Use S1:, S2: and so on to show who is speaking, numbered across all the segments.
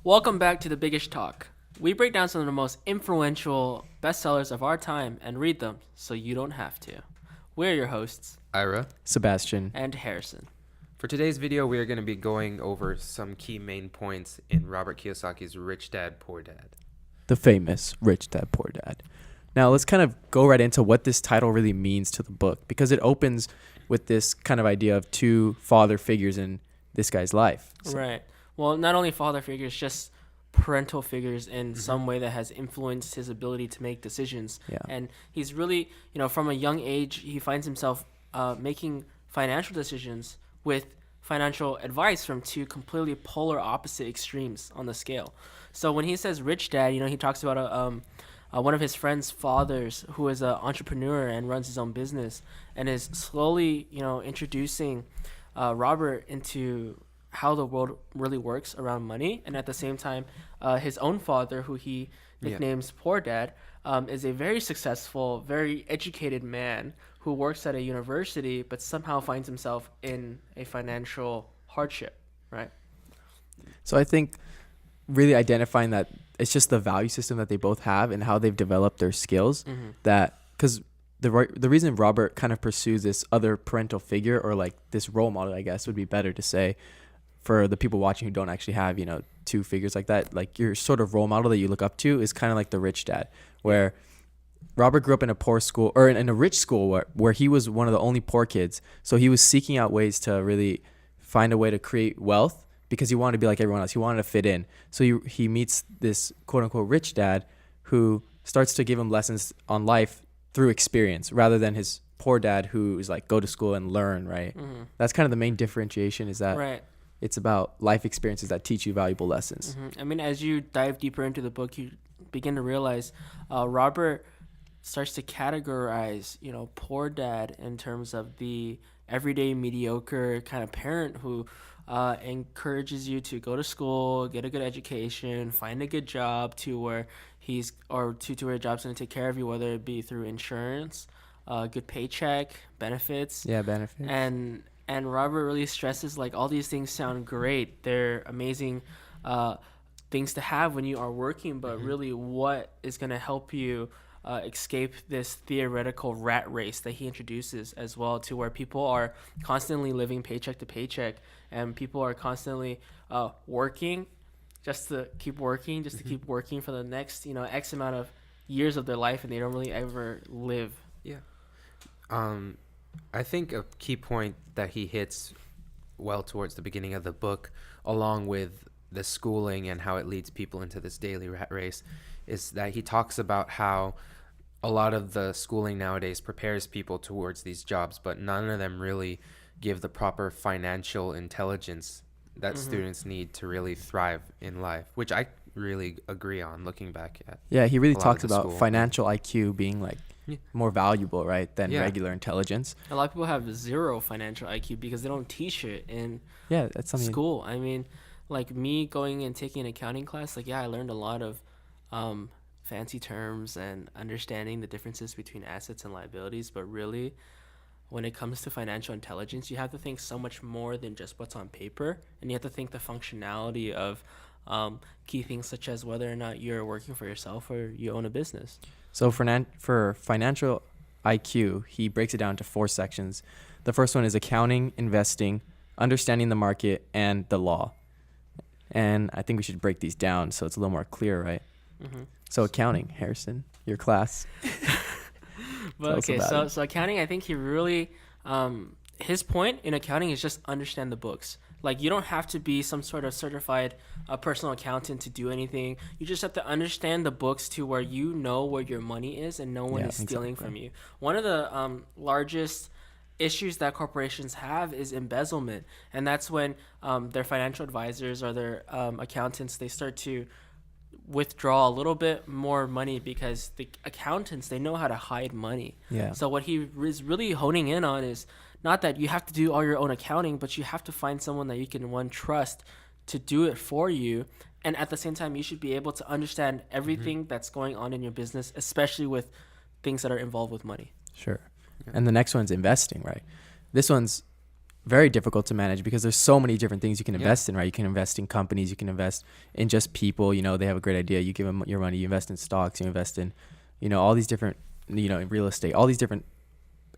S1: Welcome back to the Biggish Talk. We break down some of the most influential bestsellers of our time and read them so you don't have to. We're your hosts,
S2: Ira.
S3: Sebastian.
S1: and Harrison.
S2: For today's video, we are going to be going over some key main points in Robert Kiyosaki's Rich Dad, Poor Dad.
S3: The famous Rich Dad, Poor Dad. Now, let's kind of go right into what this title really means to the book, because it opens with this kind of idea of two father figures in this guy's life.
S1: Right. Well, not only father figures, just parental figures in some way that has influenced his ability to make decisions.
S3: Yeah.
S1: And he's really, from a young age, he finds himself making financial decisions with financial advice from two completely polar opposite extremes on the scale. So when he says rich dad, he talks about one of his friend's fathers who is an entrepreneur and runs his own business and is slowly, introducing Robert into how the world really works around money. And at the same time, his own father, who he nicknames Poor Dad, is a very successful, very educated man who works at a university but somehow finds himself in a financial hardship, right?
S3: So I think really identifying that it's just the value system that they both have and how they've developed their skills, that because the reason Robert kind of pursues this other parental figure, or like this role model, I guess would be better to say, for the people watching who don't actually have, two figures like that, like your sort of role model that you look up to is kind of like the rich dad, where Robert grew up in a poor school, or in a rich school where he was one of the only poor kids. So he was seeking out ways to really find a way to create wealth because he wanted to be like everyone else. He wanted to fit in. So he meets this quote unquote rich dad who starts to give him lessons on life through experience rather than his poor dad who is like, go to school and learn, right? That's kind of the main differentiation, is that
S1: Right.
S3: it's about life experiences that teach you valuable lessons.
S1: I mean, as you dive deeper into the book, you begin to realize Robert starts to categorize, Poor Dad in terms of the everyday mediocre kind of parent who encourages you to go to school, get a good education, find a good job to where to where a job's going to take care of you, whether it be through insurance, good paycheck, benefits.
S3: Yeah, benefits.
S1: And Robert really stresses, like, all these things sound great. They're amazing things to have when you are working, but really what is going to help you escape this theoretical rat race that he introduces as well, to where people are constantly living paycheck to paycheck and people are constantly working just to keep working, to keep working for the next, X amount of years of their life, and they don't really ever live.
S2: Yeah. I think a key point that he hits well towards the beginning of the book, along with the schooling and how it leads people into this daily rat race, is that he talks about how a lot of the schooling nowadays prepares people towards these jobs, but none of them really give the proper financial intelligence that students need to really thrive in life, which I really agree on looking back at.
S3: Yeah, he really
S2: a lot
S3: talks
S2: of the
S3: about
S2: school.
S3: financial IQ being like more valuable, right, than
S2: Yeah.
S3: regular intelligence.
S1: A lot of people have zero financial IQ because they don't teach it in
S3: Yeah, that's something.
S1: school. I mean, like me going and taking an accounting class, I learned a lot of fancy terms and understanding the differences between assets and liabilities, but really when it comes to financial intelligence, you have to think so much more than just what's on paper, and you have to think the functionality of key things such as whether or not you're working for yourself or you own a business.
S3: So for financial IQ, he breaks it down to 4 sections. The first one is accounting, investing, understanding the market, and the law. And I think we should break these down so it's a little more clear, right? So accounting, Harrison, your class.
S1: But
S3: Tell us
S1: okay,
S3: about it.
S1: so accounting, I think he really his point in accounting is just understand the books. Like, you don't have to be some sort of certified personal accountant to do anything. You just have to understand the books to where you know where your money is and no one is stealing from you. One of the largest issues that corporations have is embezzlement, and that's when their financial advisors or their accountants, they start to withdraw a little bit more money because the accountants, they know how to hide money.
S3: Yeah.
S1: So what he is really honing in on is not that you have to do all your own accounting, but you have to find someone that you can trust to do it for you. And at the same time, you should be able to understand everything that's going on in your business, especially with things that are involved with money.
S3: Sure. And the next one's investing, right? This one's very difficult to manage because there's so many different things you can
S2: Yeah.
S3: invest in, right? You can invest in companies, you can invest in just people, they have a great idea, you give them your money, you invest in stocks, you invest in, all these different, in real estate, all these different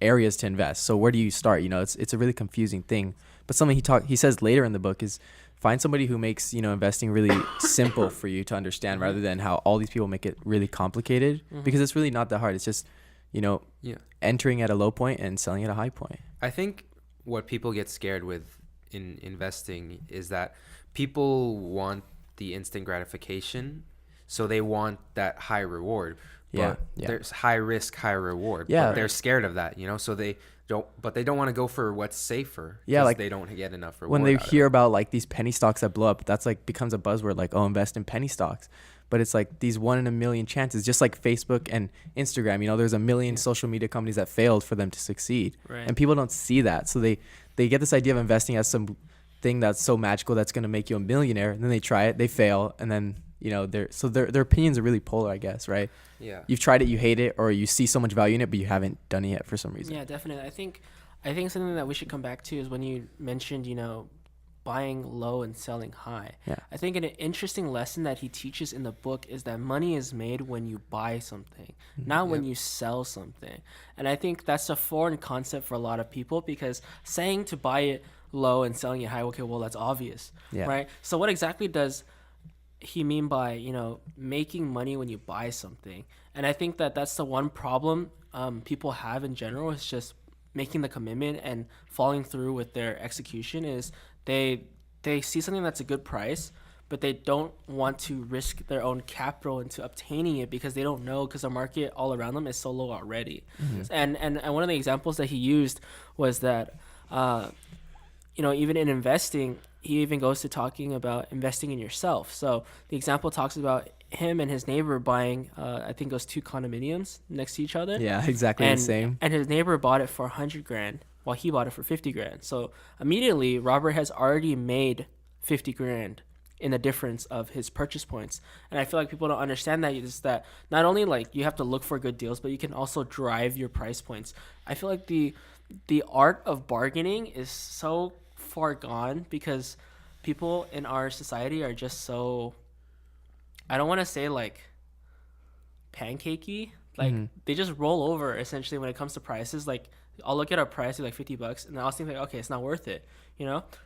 S3: areas to invest. So where do you start? It's a really confusing thing. But something he says later in the book is find somebody who makes, investing really simple for you to understand rather than how all these people make it really complicated, because it's really not that hard. It's just,
S2: Yeah.
S3: entering at a low point and selling at a high point.
S2: I think what people get scared with in investing is that people want the instant gratification, so they want that high reward.
S3: Yeah,
S2: But
S3: yeah.
S2: there's high risk, high reward.
S3: Yeah.
S2: But they're scared of that, so they don't want to go for what's safer.
S3: Yeah,
S2: 'cause
S3: like,
S2: they don't get enough reward.
S3: When they
S2: out of
S3: hear
S2: it.
S3: about like these penny stocks that blow up, that's like becomes a buzzword, like, oh, invest in penny stocks. But it's like these 1 in a million chances, just like Facebook and Instagram. There's a million social media companies that failed for them to succeed,
S1: Right.
S3: and people don't see that. So they get this idea of investing as some thing that's so magical that's going to make you a millionaire, and then they try it, they fail, and then their opinions are really polar, I guess, right?
S2: Yeah.
S3: You've tried it, you hate it, or you see so much value in it, but you haven't done it yet for some reason.
S1: Yeah, definitely. I think something that we should come back to is when you mentioned, buying low and selling high.
S3: Yeah.
S1: I think an interesting lesson that he teaches in the book is that money is made when you buy something, not when you sell something. And I think that's a foreign concept for a lot of people, because saying to buy it low and selling it high, okay, well, that's obvious,
S3: Yeah.
S1: right? So what exactly does he mean by, making money when you buy something? And I think that that's the one problem people have in general, is just making the commitment and following through with their execution. Is they see something that's a good price, but they don't want to risk their own capital into obtaining it because they don't know, because the market all around them is so low already. And one of the examples that he used was that even in investing, he even goes to talking about investing in yourself. So the example talks about him and his neighbor buying, I think it was 2 condominiums next to each other.
S3: Yeah, exactly
S1: And,
S3: the same.
S1: and his neighbor bought it for 100 grand while he bought it for 50 grand. So immediately Robert has already made 50 grand in the difference of his purchase points. And I feel like people don't understand that, is that not only like you have to look for good deals, but you can also drive your price points. I feel like the art of bargaining is so far gone, because people in our society are just so, I don't want to say like pancakey, like they just roll over essentially when it comes to prices. Like I'll look at a price like $50 and I'll think like, okay, it's not worth it,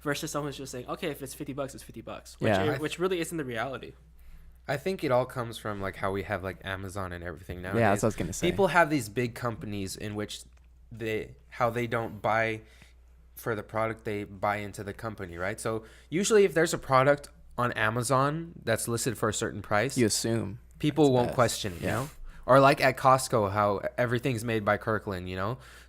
S1: versus someone who's just saying, okay, if it's $50, it's $50,
S3: Yeah.
S1: which really isn't the reality.
S2: I think it all comes from like how we have like Amazon and everything now.
S3: Yeah, that's what I was gonna say.
S2: People have these big companies in which they don't buy for the product, they buy into the company, right? So usually if there's a product on Amazon that's listed for a certain price,
S3: You assume.
S2: people
S3: That's
S2: won't
S3: best.
S2: question it,
S3: Yeah.
S2: Or like at Costco, how everything's made by Kirkland,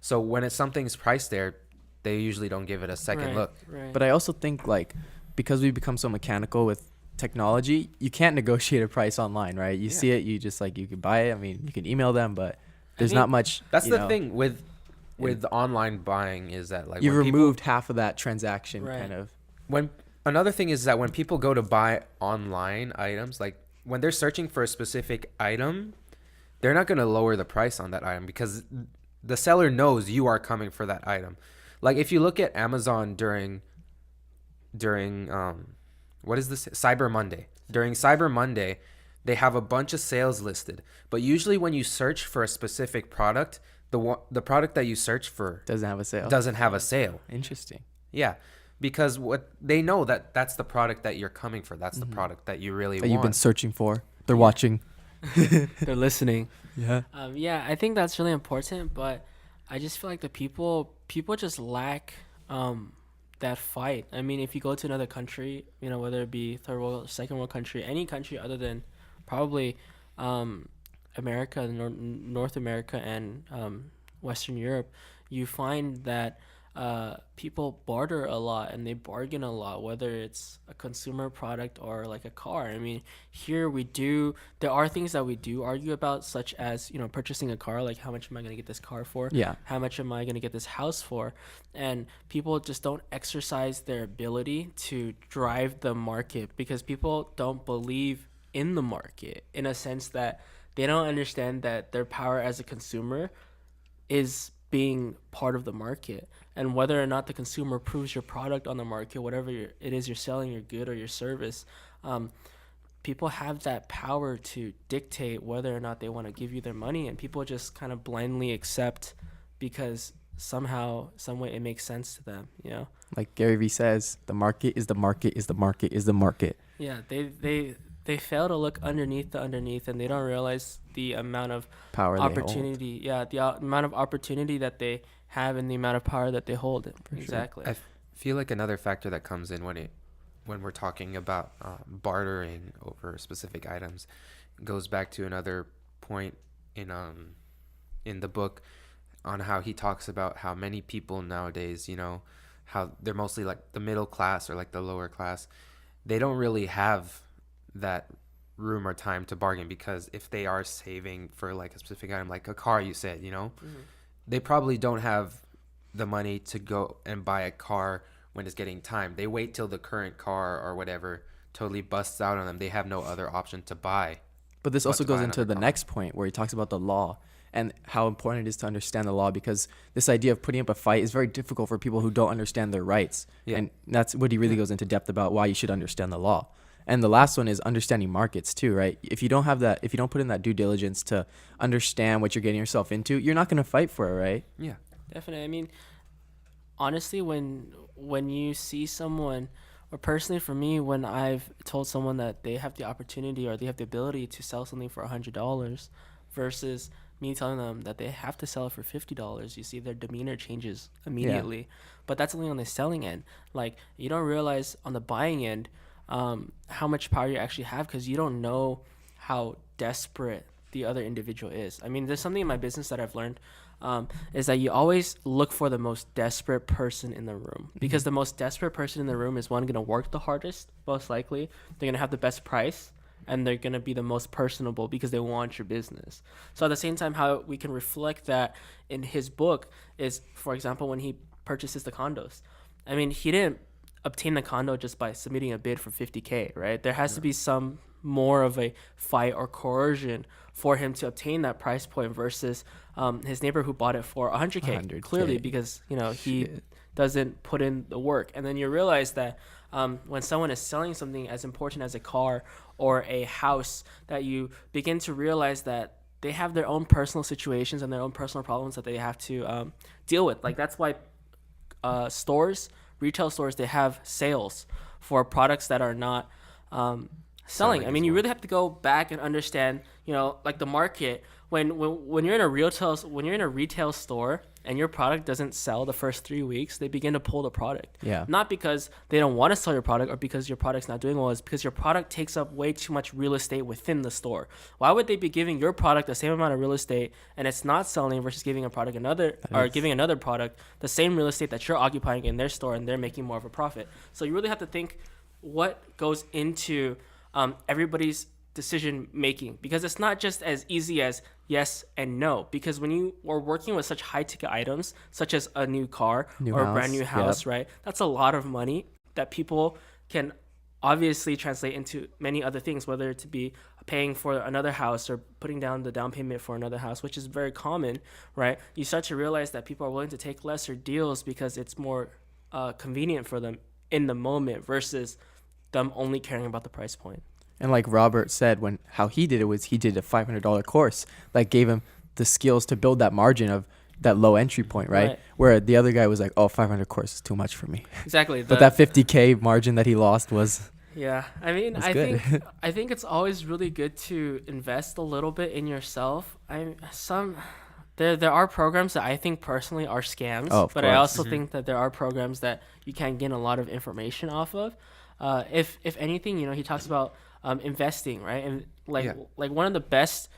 S2: So when it's something's priced there, they usually don't give it a second look.
S1: Right.
S3: But I also think like because we've become so mechanical with technology, you can't negotiate a price online, right? You see it, you just like, you can buy it. I mean, you can email them, but there's
S2: think
S3: not much.
S2: That's
S3: you
S2: the
S3: know,
S2: thing with online buying, is that like
S3: You've
S2: when people-
S3: removed half of that transaction,
S1: Right.
S3: kind of.
S2: when another thing is that when people go to buy online items, like when they're searching for a specific item, they're not going to lower the price on that item because the seller knows you are coming for that item. Like if you look at Amazon during what is this, Cyber Monday, during Cyber Monday, they have a bunch of sales listed, but usually when you search for a specific product, the product that you search for
S3: Doesn't have a sale.
S2: doesn't have a sale.
S3: Interesting.
S2: Yeah, because what they know that's the product that you're coming for. That's the product that you really
S3: That
S2: want.
S3: you've been searching for. They're watching.
S1: They're listening.
S3: Yeah.
S1: Yeah, I think that's really important, but I just feel like the people just lack that fight. I mean, if you go to another country, whether it be third world, second world country, any country other than probably America, North America, and Western Europe, you find that people barter a lot and they bargain a lot, whether it's a consumer product or like a car. I mean, here there are things that we do argue about, such as, purchasing a car, like how much am I going to get this car for?
S3: Yeah.
S1: How much am I going to get this house for? And people just don't exercise their ability to drive the market because people don't believe in the market, in a sense that they don't understand that their power as a consumer is being part of the market, and whether or not the consumer approves your product on the market, whatever it is you're selling, your good or your service, people have that power to dictate whether or not they want to give you their money, and people just kind of blindly accept because somehow, some way, it makes sense to them.
S3: Like Gary Vee says, the market is the market is the market is the market.
S1: Yeah, they fail to look underneath, and they don't realize the amount of
S3: Power
S1: opportunity. Yeah, the amount of opportunity that they have and the amount of power that they hold. Exactly.
S2: I feel like another factor that comes in when we're talking about bartering over specific items goes back to another point in the book on how he talks about how many people nowadays, how they're mostly like the middle class or like the lower class. They don't really have that room or time to bargain, because if they are saving for like a specific item, like a car, you said, they probably don't have the money to go and buy a car when it's getting time. They wait till the current car or whatever totally busts out on them. They have no other option to buy.
S3: But this also goes into the
S2: car.
S3: next point where he talks about the law and how important it is to understand the law, because this idea of putting up a fight is very difficult for people who don't understand their rights.
S2: Yeah.
S3: And that's what he really goes into depth about, why you should understand the law. And the last one is understanding markets too, right? If you don't have that, if you don't put in that due diligence to understand what you're getting yourself into, you're not going to fight for it, right?
S2: Yeah.
S1: Definitely. I mean, honestly, when you see someone, or personally for me, when I've told someone that they have the opportunity or they have the ability to sell something for $100 versus me telling them that they have to sell it for $50, you see their demeanor changes immediately. Yeah. But that's only on the selling end. Like, you don't realize on the buying end how much power you actually have, because you don't know how desperate the other individual is. I mean, there's something in my business that I've learned is that you always look for the most desperate person in the room, because the most desperate person in the room is one going to work the hardest, most likely. They're going to have the best price, and they're going to be the most personable because they want your business. So at the same time, how we can reflect that in his book is, for example, when he purchases the condos. I mean, he didn't obtain the condo just by submitting a bid for $50K, right? There has to be some more of a fight or coercion for him to obtain that price point versus his neighbor who bought it for $100K, clearly, because he doesn't put in the work. And then you realize that when someone is selling something as important as a car or a house, that you begin to realize that they have their own personal situations and their own personal problems that they have to deal with. Like, that's why retail stores, they have sales for products that are not selling. I mean, you really have to go back and understand, like the market. When you're in a retail store and your product doesn't sell the first 3 weeks, they begin to pull the product.
S3: Yeah.
S1: Not because they don't want to sell your product or because your product's not doing well, it's because your product takes up way too much real estate within the store. Why would they be giving your product the same amount of real estate and it's not selling versus giving giving another product the same real estate that you're occupying in their store, and they're making more of a profit? So you really have to think what goes into everybody's decision making, because it's not just as easy as yes and no. Because when you are working with such high ticket items, such as a new car or a brand new house, right? That's a lot of money that people can obviously translate into many other things, whether it to be paying for another house or putting down the down payment for another house, which is very common, right? You start to realize that people are willing to take lesser deals because it's more convenient for them in the moment versus them only caring about the price point.
S3: And like Robert said, how he did it was he did a $500 course that gave him the skills to build that margin of that low entry point, right? Where the other guy was like, oh, 500 course is too much for me.
S1: Exactly.
S3: But that $50K margin that he lost was...
S1: Yeah. I mean, I think it's always really good to invest a little bit in yourself. There are programs that I think personally are scams, but I also think that there are programs that you can gain a lot of information off of. If anything, he talks about investing, right? And like one of the best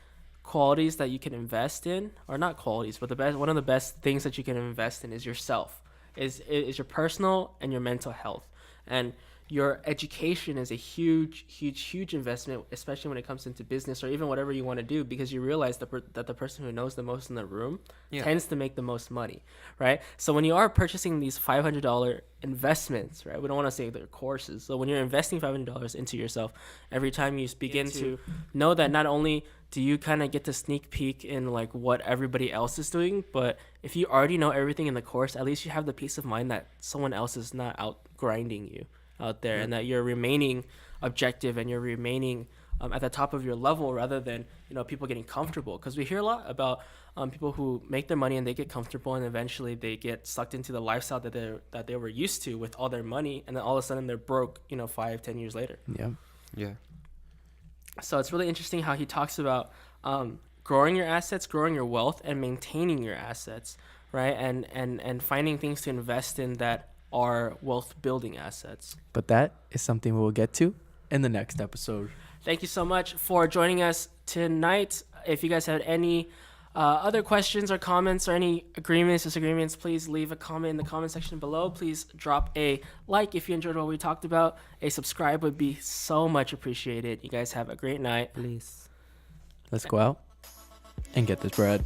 S1: qualities that you can invest in, or not qualities, but one of the best things that you can invest in is yourself, is your personal and your mental health. And your education is a huge investment, especially when it comes into business or even whatever you want to do, because you realize that the person who knows the most in the room tends to make the most money, right? So when you are purchasing these $500 investments, right, we don't want to say they're courses. So when you're investing $500 into yourself, every time you begin to know that not only do you kind of get to sneak peek in like what everybody else is doing? But if you already know everything in the course, at least you have the peace of mind that someone else is not out grinding you out there, and that you're remaining objective and you're remaining at the top of your level, rather than people getting comfortable. Because we hear a lot about people who make their money and they get comfortable, and eventually they get sucked into the lifestyle that they were used to with all their money, and then all of a sudden they're broke 5-10 years later.
S2: Yeah.
S1: So it's really interesting how he talks about growing your assets, growing your wealth, and maintaining your assets, right? And finding things to invest in that are wealth building assets.
S3: But that is something we'll get to in the next episode.
S1: Thank you so much for joining us tonight. If you guys have any other questions or comments or any agreements, disagreements, please leave a comment in the comment section below. Please drop a like if you enjoyed what we talked about. A subscribe would be so much appreciated. You guys have a great night.
S2: Please.
S3: Let's go out and get this bread.